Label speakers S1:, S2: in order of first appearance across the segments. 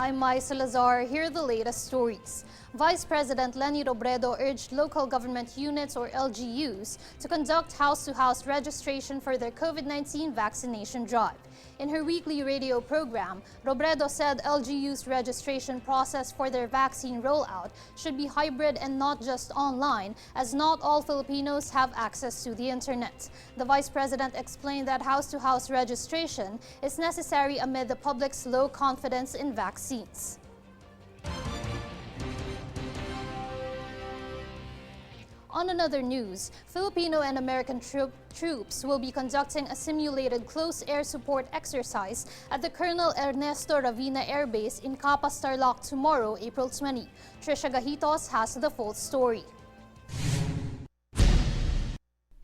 S1: I'm Mai Salazar. Here are the latest stories. Vice President Leni Robredo urged local government units or LGUs to conduct house-to-house registration for their COVID-19 vaccination drive. In her weekly radio program, Robredo said LGU's registration process for their vaccine rollout should be hybrid and not just online, as not all Filipinos have access to the internet. The Vice President explained that house-to-house registration is necessary amid the public's low confidence in vaccines. On another news, Filipino and American troops will be conducting a simulated close air support exercise at the Colonel Ernesto Ravina Air Base in Capas, Tarlac tomorrow, April 20. TRICIA Gajitos has the full story.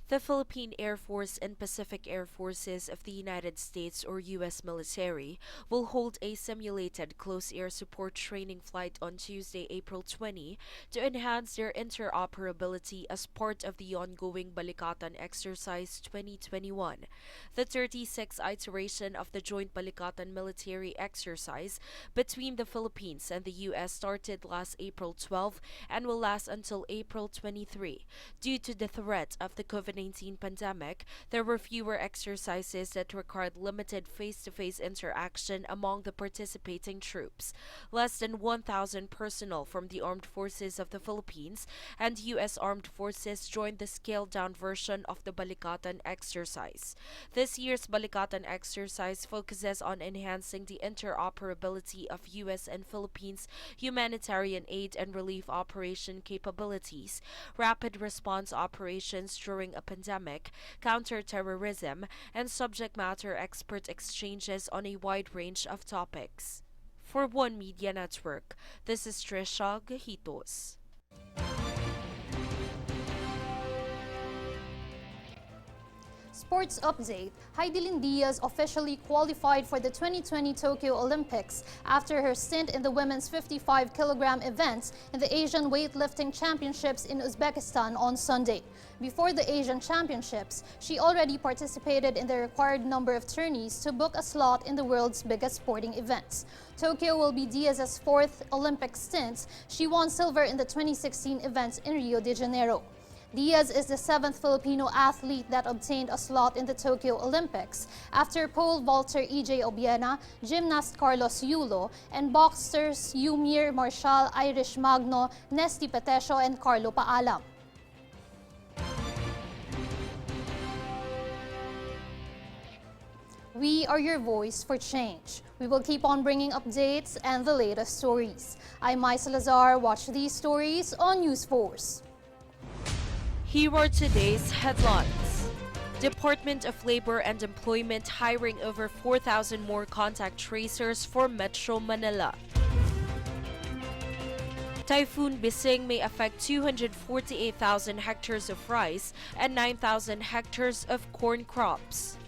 S2: The Philippine Air Force and Pacific Air Forces of the United States or U.S. military will hold a simulated close air support training flight on Tuesday, April 20 to enhance their interoperability as part of the ongoing Balikatan Exercise 2021. The 36th iteration of the Joint Balikatan military exercise between the Philippines and the U.S. started last April 12 and will last until April 23. Due to the threat of the COVID-19 pandemic, there were fewer exercises that required limited face-to-face interaction among the participating troops. Less than 1,000 personnel from the Armed Forces of the Philippines and U.S. Armed Forces joined the scaled-down version of the Balikatan exercise. This year's Balikatan exercise focuses on enhancing the interoperability of U.S. and Philippines humanitarian aid and relief operation capabilities, rapid response operations during a pandemic, counter-terrorism, and subject matter expert exchanges on a wide range of topics. For One Media Network, this is TRICIA Gajitos.
S1: Sports update, HIDILYN DIAZ officially qualified for the 2020 Tokyo Olympics after her stint in the women's 55-kilogram events in the Asian Weightlifting Championships in Uzbekistan on Sunday. Before the Asian Championships, she already participated in the required number of tourneys to book a slot in the world's biggest sporting events. Tokyo will be Diaz's fourth Olympic stint. She won silver in the 2016 events in Rio de Janeiro. Diaz is the seventh Filipino athlete that obtained a slot in the Tokyo Olympics after pole vaulter EJ Obiena, gymnast Carlos Yulo, and boxers Yumir Marshall, Irish Magno, Nesty Petesio, and Carlo Paalam. We are your voice for change. We will keep on bringing updates and the latest stories. I'm Mai Salazar. Watch these stories on News Force.
S2: Here are today's headlines. Department of Labor and Employment hiring over 4,000 more contact tracers for Metro Manila. Typhoon Bising may affect 248,000 hectares of rice and 9,000 hectares of corn crops.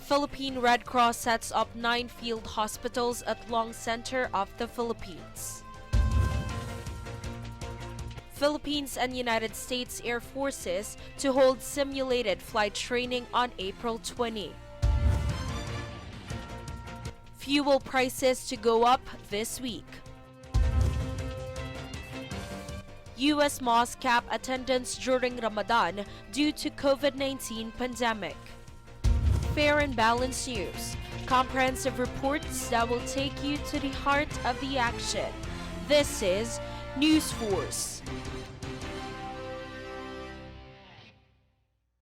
S2: Philippine Red Cross sets up 9 field hospitals at Long Center of the Philippines. Philippines and United States Air Forces to hold simulated flight training on April 20. Fuel prices to go up this week. U.S. mosque cap attendance during Ramadan due to COVID-19 pandemic. Fair and balanced news. Comprehensive reports that will take you to the heart of the action. This is News Force.